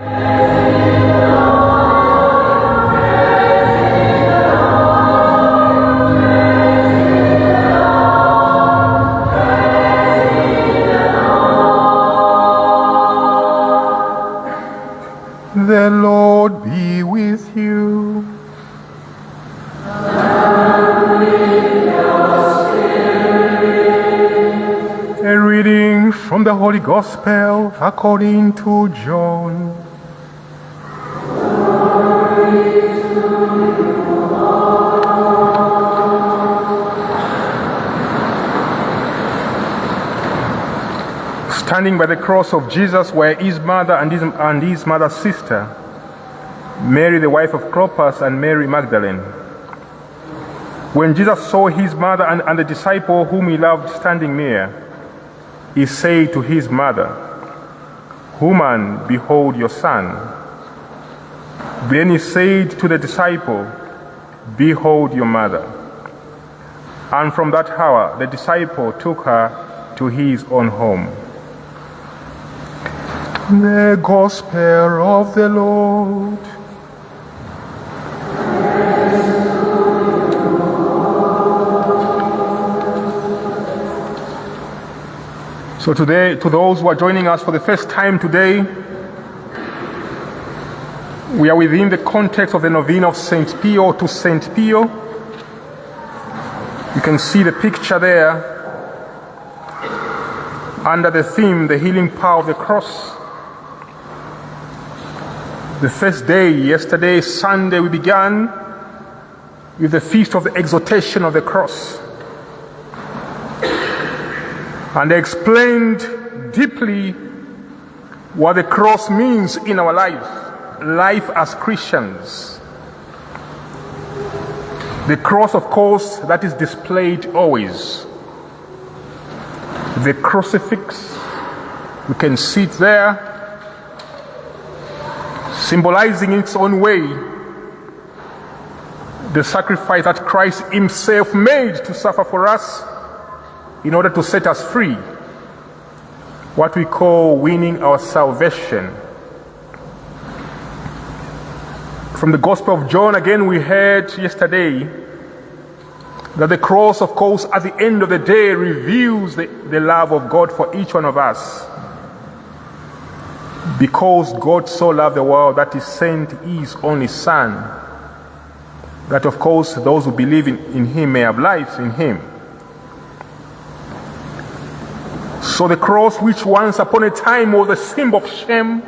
The Lord be with you. And with your spirit. A reading from the Holy Gospel according to John. Glory to you, Lord. Standing by the cross of Jesus were his mother and his mother's sister, Mary the wife of Clopas and Mary Magdalene. When Jesus saw his mother and the disciple whom he loved standing near, he said to his mother, "Woman, behold your son." Then he said to the disciple, "Behold your mother." And from that hour the disciple took her to his own home. The Gospel of the Lord. So today, to those who are joining us for the first time today, we are within the context of the novena of St. Pio to St. Pio. You can see the picture there under the theme, the healing power of the cross. The first day, yesterday, Sunday, we began with the feast of the exaltation of the cross. And I explained deeply what the cross means in our life as Christians. The cross, of course, that is displayed always. The crucifix, we can see it there, symbolizing in its own way the sacrifice that Christ himself made to suffer for us in order to set us free, what we call winning our salvation. From the Gospel of John, again, we heard yesterday that the cross, of course, at the end of the day reveals the love of God for each one of us. Because God so loved the world that he sent his only Son, that of course those who believe in him may have life in him. So the cross, which once upon a time was a symbol of shame,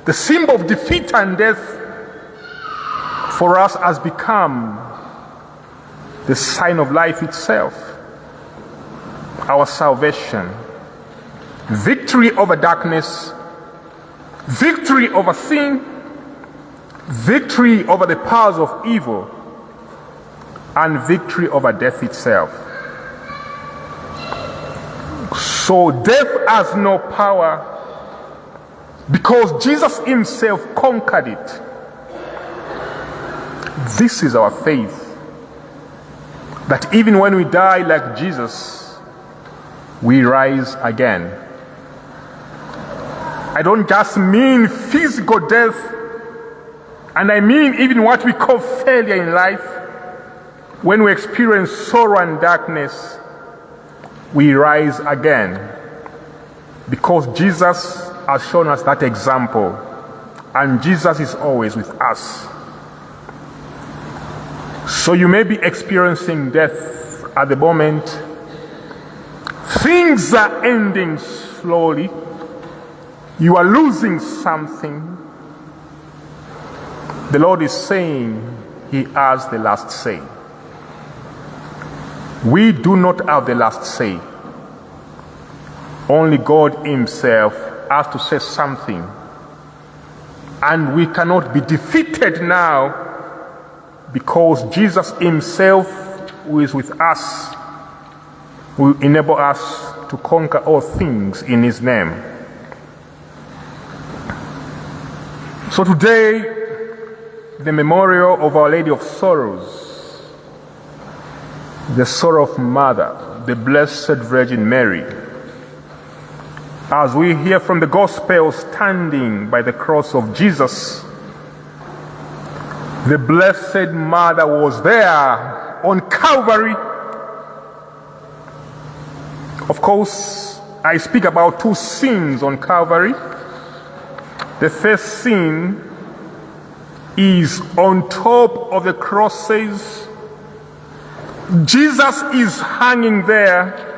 the symbol of defeat and death, for us has become the sign of life itself, our salvation, victory over darkness, victory over sin, victory over the powers of evil, and victory over death itself. So death has no power because Jesus himself conquered it. This is our faith, that even when we die like Jesus, we rise again. I don't just mean physical death, and I mean even what we call failure in life. When we experience sorrow and darkness, we rise again, because Jesus has shown us that example, and Jesus is always with us. So you may be experiencing death at the moment. Things are ending slowly. You are losing something. The Lord is saying he has the last say. We do not have the last say. Only God himself has to say something. And we cannot be defeated now, because Jesus himself, who is with us, will enable us to conquer all things in his name. So today, the memorial of Our Lady of Sorrows, the sorrow of Mother, the Blessed Virgin Mary. As we hear from the gospel, standing by the cross of Jesus, the Blessed Mother was there on Calvary. Of course, I speak about two scenes on Calvary. The first scene is on top of the crosses. Jesus is hanging there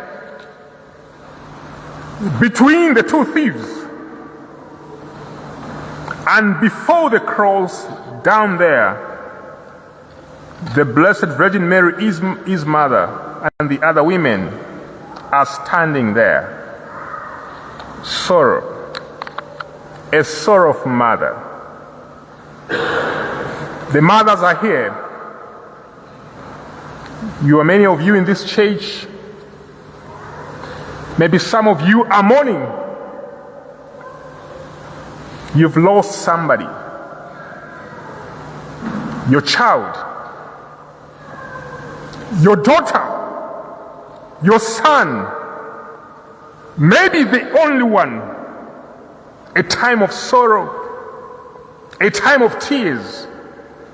between the two thieves. And before the cross, down there, the Blessed Virgin Mary, his mother, and the other women are standing there. Sorrow, a sorrowful mother. The mothers are here. Many of you in this church, maybe some of you are mourning. You've lost somebody. Your child, your daughter, your son, maybe the only one. A time of sorrow, a time of tears,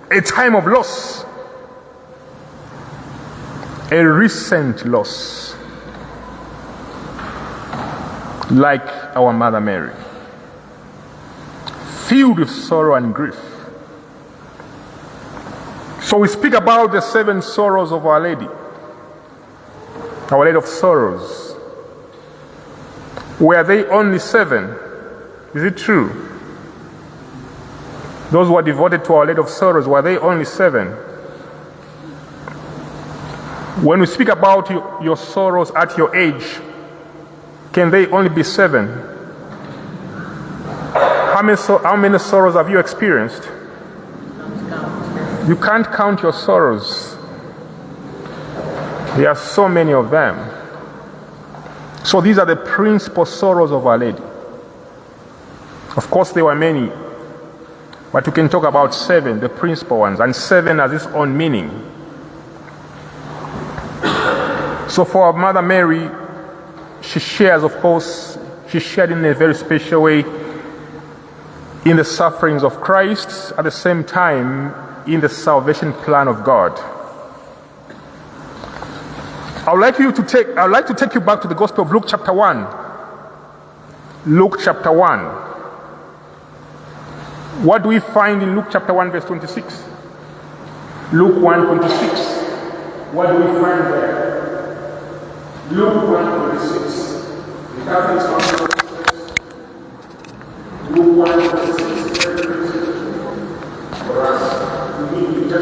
a time of loss, a recent loss, like our Mother Mary, filled with sorrow and grief. So we speak about the 7 sorrows of Our Lady of Sorrows. Were they only 7? Is it true? Those who are devoted to Our Lady of Sorrows, were they only 7? When we speak about your sorrows at your age, can they only be 7? How many sorrows have you experienced? You can't count your sorrows. There are so many of them. So these are the principal sorrows of Our Lady. Of course, there were many, but we can talk about 7, the principal ones, and 7 has its own meaning. So for our Mother Mary, she shares, of course, she shared in a very special way in the sufferings of Christ, at the same time in the salvation plan of God. I would like to take you back to the Gospel of Luke chapter 1. Luke chapter 1. What do we find in Luke chapter 1 verse 26? Luke 1:26. What do we find there? Luke 1:26. The Catholics are Luke 1:26. For us, we need to